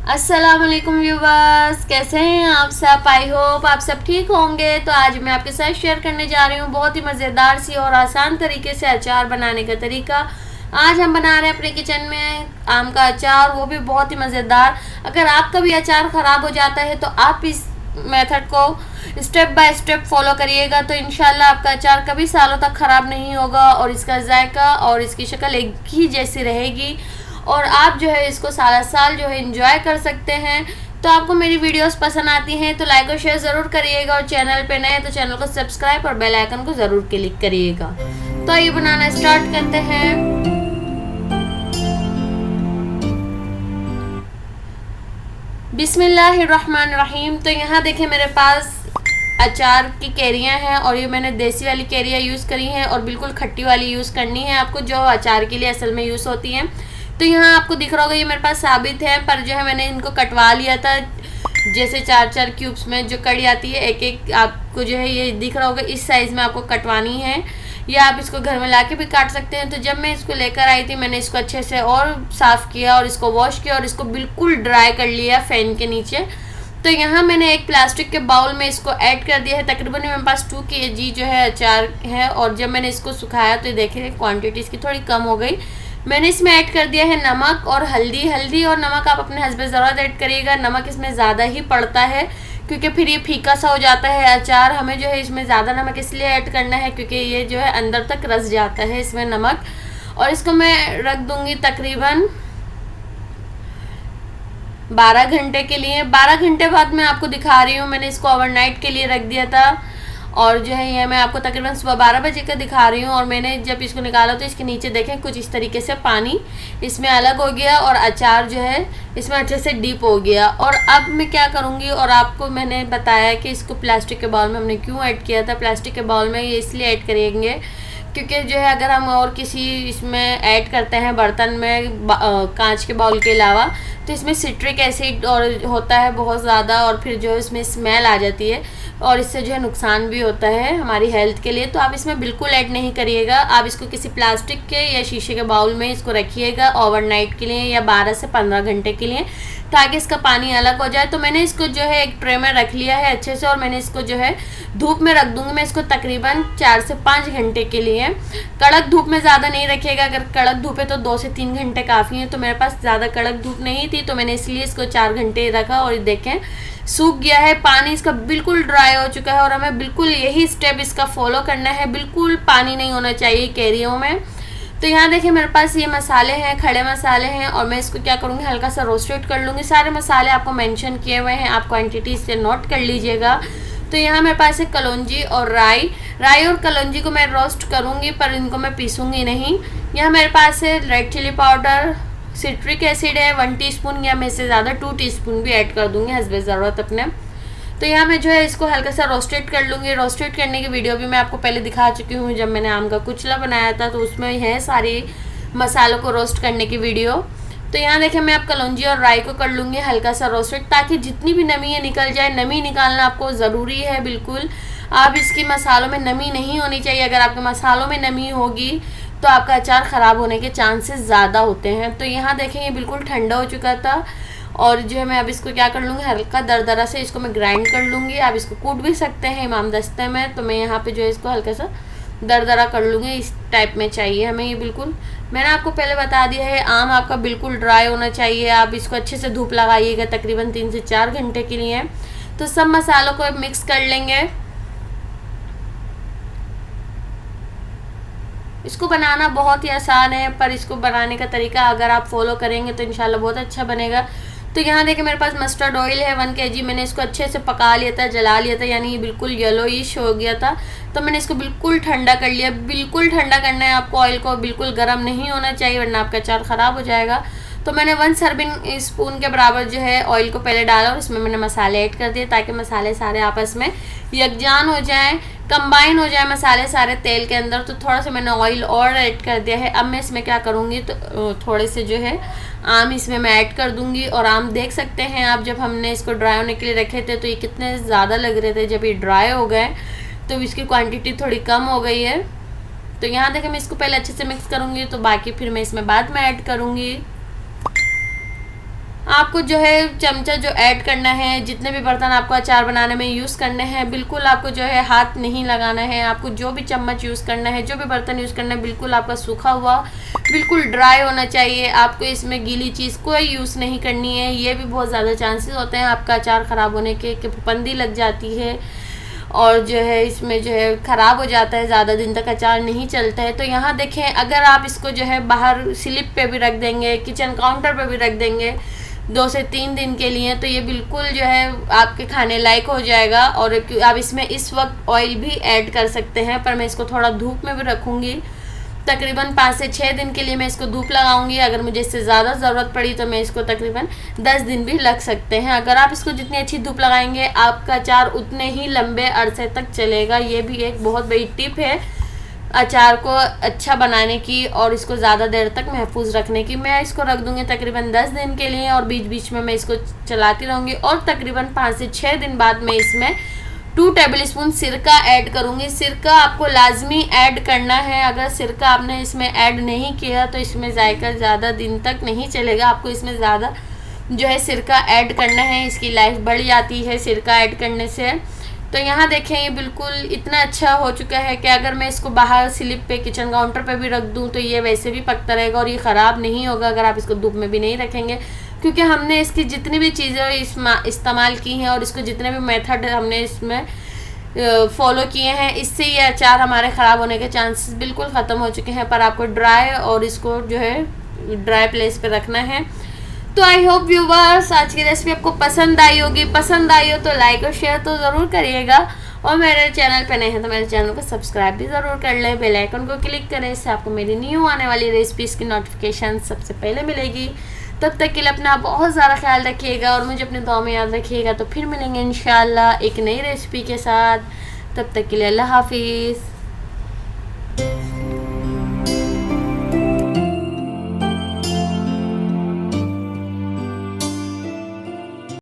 अस्सलाम वालेकुम व्यूवर्स, कैसे हैं आप सब। आई होप आप सब ठीक होंगे। तो आज मैं आपके साथ शेयर करने जा रही हूँ बहुत ही मज़ेदार सी और आसान तरीके से अचार बनाने का तरीका। आज हम बना रहे हैं अपने किचन में आम का अचार, वो भी बहुत ही मज़ेदार। अगर आपका भी अचार ख़राब हो जाता है तो आप इस मेथड को स्टेप बाय स्टेप फॉलो करिएगा, तो इंशाल्लाह आपका अचार कभी सालों तक ख़राब नहीं होगा और इसका जायका और इसकी शक्ल एक ही जैसी रहेगी और आप जो है इसको सारा साल जो है एंजॉय कर सकते हैं। तो आपको मेरी वीडियोस पसंद आती हैं तो लाइक और शेयर ज़रूर करिएगा और चैनल पे नए तो चैनल को सब्सक्राइब और बेल आइकन को ज़रूर क्लिक करिएगा। तो ये बनाना स्टार्ट करते हैं। बिस्मिल्लाहिर्रहमानिर्रहीम। तो यहाँ देखिए मेरे पास अचार की कैरियाँ हैं और ये मैंने देसी वाली कैरियाँ यूज़ करी हैं और बिल्कुल खट्टी वाली यूज़ करनी है आपको, जो अचार के लिए असल में यूज़ होती हैं। तो यहाँ आपको दिख रहा होगा ये मेरे पास साबित है, पर जो है मैंने इनको कटवा लिया था, जैसे 4-4 क्यूब्स में जो कड़ी आती है एक एक आपको जो है ये दिख रहा होगा इस साइज़ में आपको कटवानी है, या आप इसको घर में लाके भी काट सकते हैं। तो जब मैं इसको लेकर आई थी मैंने इसको अच्छे से और साफ़ किया और इसको वॉश किया और इसको बिल्कुल ड्राई कर लिया फ़ैन के नीचे। तो यहाँ मैंने एक प्लास्टिक के बाउल में इसको ऐड कर दिया है। तकरीबन मेरे पास 2 kg जो है अचार है और जब मैंने इसको सुखाया तो देखिए क्वांटिटी इसकी थोड़ी कम हो गई। मैंने इसमें ऐड कर दिया है नमक और हल्दी और नमक आप अपने हस्बे ज़रूरत ऐड करिएगा। नमक इसमें ज़्यादा ही पड़ता है क्योंकि फिर ये फीका सा हो जाता है अचार। हमें जो है इसमें ज़्यादा नमक इसलिए ऐड करना है क्योंकि ये जो है अंदर तक रस जाता है इसमें नमक। और इसको मैं रख दूँगी तकरीबन 12 घंटे के लिए। 12 घंटे बाद मैं आपको दिखा रही हूँ, मैंने इसको ओवरनाइट के लिए रख दिया था और जो है ये मैं आपको तकरीबन सुबह 12 बजे का दिखा रही हूँ। और मैंने जब इसको निकाला तो इसके नीचे देखें कुछ इस तरीके से पानी इसमें अलग हो गया और अचार जो है इसमें अच्छे से डीप हो गया। और अब मैं क्या करूँगी, और आपको मैंने बताया कि इसको प्लास्टिक के बाउल में हमने क्यों ऐड किया था। प्लास्टिक के बाउल में ये इसलिए ऐड करेंगे क्योंकि जो है अगर हम और किसी इसमें ऐड करते हैं बर्तन में कांच के बाउल के अलावा तो इसमें सिट्रिक एसिड और होता है बहुत ज़्यादा और फिर जो इसमें स्मेल आ जाती है और इससे जो है नुकसान भी होता है हमारी हेल्थ के लिए। तो आप इसमें बिल्कुल ऐड नहीं करिएगा। आप इसको किसी प्लास्टिक के या शीशे के बाउल में इसको रखिएगा ओवरनाइट के लिए या 12 से 15 घंटे के लिए, ताकि इसका पानी अलग हो जाए। तो मैंने इसको जो है एक ट्रे में रख लिया है अच्छे से और मैंने इसको जो है धूप में रख दूँगी मैं इसको तकरीबन 4 से 5 घंटे के लिए। कड़क धूप में ज़्यादा नहीं रखिएगा, अगर कड़क धूप है तो 2 से 3 घंटे काफ़ी हैं। तो मेरे पास ज़्यादा कड़क धूप नहीं थी तो मैंने इसलिए इसको 4 घंटे रखा और देखें सूख गया है, पानी इसका बिल्कुल ड्राई हो चुका है। और हमें बिल्कुल यही स्टेप इसका फॉलो करना है, बिल्कुल पानी नहीं होना चाहिए कैरियों में। तो यहाँ देखिए मेरे पास ये मसाले हैं, खड़े मसाले हैं और मैं इसको क्या करूँगी हल्का सा रोस्टेड कर लूँगी। सारे मसाले आपको मेंशन किए हुए हैं, आप क्वांटिटी से नोट कर लीजिएगा। तो यहाँ मेरे पास है कलौंजी और राई और कलौंजी को मैं रोस्ट करूँगी पर इनको मैं पीसूँगी नहीं। यहाँ मेरे पास है red chilli powder, citric acid है 1 टीस्पून या मैं से ज़्यादा 2 टीस्पून भी ऐड कर दूँगी हस्बे ज़रूरत अपने। तो यहाँ मैं जो है इसको हल्का सा रोस्टेड कर लूँगी। रोस्टेड करने की वीडियो भी मैं आपको पहले दिखा चुकी हूँ जब मैंने आम का कुचला बनाया था, तो उसमें है सारी मसालों को रोस्ट करने की वीडियो। तो यहाँ देखें मैं अब कलौंजी और राई को कर लूँगी हल्का सा रोस्टेड, ताकि जितनी भी नमी है निकल जाए। नमी निकालना आपको ज़रूरी है बिल्कुल। आप इसकी मसालों में नमी नहीं होनी चाहिए, अगर आपके मसालों में नमी होगी तो आपका अचार ख़राब होने के चांसेस ज़्यादा होते हैं। तो यहाँ देखें ये बिल्कुल ठंडा हो चुका था और जो है मैं अब इसको क्या कर लूँगी हल्का दरदरा से इसको मैं ग्राइंड कर लूँगी। आप इसको कूट भी सकते हैं इमाम दस्ते में, तो मैं यहाँ पे जो है इसको हल्का सा दरदरा कर लूँगी। इस टाइप में चाहिए हमें ये बिल्कुल। मैंने आपको पहले बता दिया है आम आपका बिल्कुल ड्राई होना चाहिए। आप इसको अच्छे से धूप लगाइएगा तकरीबन 3 से 4 घंटे के लिए। तो सब मसालों को मिक्स कर लेंगे। इसको बनाना बहुत ही आसान है, पर इसको बनाने का तरीका अगर आप फॉलो करेंगे तो इंशाल्लाह बहुत अच्छा बनेगा। तो यहाँ देखिए मेरे पास मस्टर्ड ऑयल है 1 kg। मैंने इसको अच्छे से पका लिया था, जला लिया था, यानी ये बिल्कुल येलोइश हो गया था। तो मैंने इसको बिल्कुल ठंडा कर लिया। बिल्कुल ठंडा करना है आपको, ऑयल को बिल्कुल गर्म नहीं होना चाहिए वरना आपका अचार ख़राब हो जाएगा। तो मैंने 1 सर्विंग स्पून के बराबर जो है ऑयल को पहले डाला और इसमें मैंने मसाले ऐड कर दिए ताकि मसाले सारे आपस में यकजान हो जाएं, कंबाइन हो जाए मसाले सारे तेल के अंदर। तो थोड़ा सा मैंने ऑयल और ऐड कर दिया है। अब मैं इसमें क्या करूँगी तो थोड़े से जो है आम इसमें मैं ऐड कर दूँगी। और आम देख सकते हैं आप, जब हमने इसको ड्राई होने के लिए रखे थे तो ये कितने ज़्यादा लग रहे थे, जब ये ड्राई हो गए तो इसकी क्वांटिटी थोड़ी कम हो गई है। तो यहाँ देखें मैं इसको पहले अच्छे से मिक्स करूँगी, तो बाकी फिर मैं इसमें बाद में ऐड करूँगी। आपको जो है चमचा जो ऐड करना है, जितने भी बर्तन आपको अचार बनाने में यूज़ करने हैं, बिल्कुल आपको जो है हाथ नहीं लगाना है। आपको जो भी चम्मच यूज़ करना है, जो भी बर्तन यूज़ करना है, बिल्कुल आपका सूखा हुआ, बिल्कुल ड्राई होना चाहिए। आपको इसमें गीली चीज़ कोई यूज़ नहीं करनी है। ये भी बहुत ज़्यादा चांसेस होते हैं आपका अचार ख़राब होने के, कि फफूंदी लग जाती है और जो है इसमें जो है ख़राब हो जाता है, ज़्यादा दिन तक अचार नहीं चलता है। तो यहाँ देखें, अगर आप इसको जो है बाहर स्लिप पे भी रख देंगे, किचन काउंटर पे भी रख देंगे 2 से 3 दिन के लिए, तो ये बिल्कुल जो है आपके खाने लायक हो जाएगा। और आप इसमें इस वक्त ऑयल भी ऐड कर सकते हैं, पर मैं इसको थोड़ा धूप में भी रखूँगी। तकरीबन 5 से 6 दिन के लिए मैं इसको धूप लगाऊंगी। अगर मुझे इससे ज़्यादा ज़रूरत पड़ी तो मैं इसको तकरीबन 10 दिन भी लग सकते हैं। अगर आप इसको जितनी अच्छी धूप लगाएंगे, आपका अचार उतने ही लंबे अरसे तक चलेगा। ये भी एक बहुत बड़ी टिप है अचार को अच्छा बनाने की और इसको ज़्यादा देर तक महफूज रखने की। मैं इसको रख दूँगी तकरीबन 10 दिन के लिए और बीच बीच में मैं इसको चलाती रहूँगी। और तकरीबन 5 से 6 दिन बाद मैं इसमें 2 टेबलस्पून सिरका ऐड करूँगी। सिरका आपको लाजमी ऐड करना है। अगर सिरका आपने इसमें ऐड नहीं किया तो इसमें जायका ज़्यादा दिन तक नहीं चलेगा। आपको इसमें ज़्यादा जो है सिरका ऐड करना है, इसकी लाइफ बढ़ जाती है सिरका ऐड करने से। तो यहाँ देखें, ये बिल्कुल इतना अच्छा हो चुका है कि अगर मैं इसको बाहर स्लिप पे, किचन काउंटर पे भी रख दूँ तो ये वैसे भी पकता रहेगा और ये ख़राब नहीं होगा अगर आप इसको धूप में भी नहीं रखेंगे, क्योंकि हमने इसकी जितनी भी चीज़ें इस्तेमाल की हैं और इसको जितने भी मेथड हमने इसमें फॉलो किए हैं, इससे ये अचार हमारे ख़राब होने के चांसेस बिल्कुल ख़त्म हो चुके हैं। पर आपको ड्राई और इसको जो है ड्राई प्लेस पे रखना है। तो आई होप व्यूवर्स आज की रेसिपी आपको पसंद आई होगी। पसंद आई हो तो लाइक और शेयर तो ज़रूर करिएगा, और मेरे चैनल पे नए हैं तो मेरे चैनल को सब्सक्राइब भी ज़रूर कर लें। बेल आइकन को क्लिक करें, इससे आपको मेरी न्यू आने वाली रेसिपीज़ की नोटिफिकेशन सबसे पहले मिलेगी। तब तक के लिए अपना बहुत सारा ख्याल रखिएगा और मुझे अपने दुआ में याद रखिएगा। तो फिर मिलेंगे इंशाल्लाह एक नई रेसिपी के साथ। तब तक के लिए अल्लाह हाफिज़।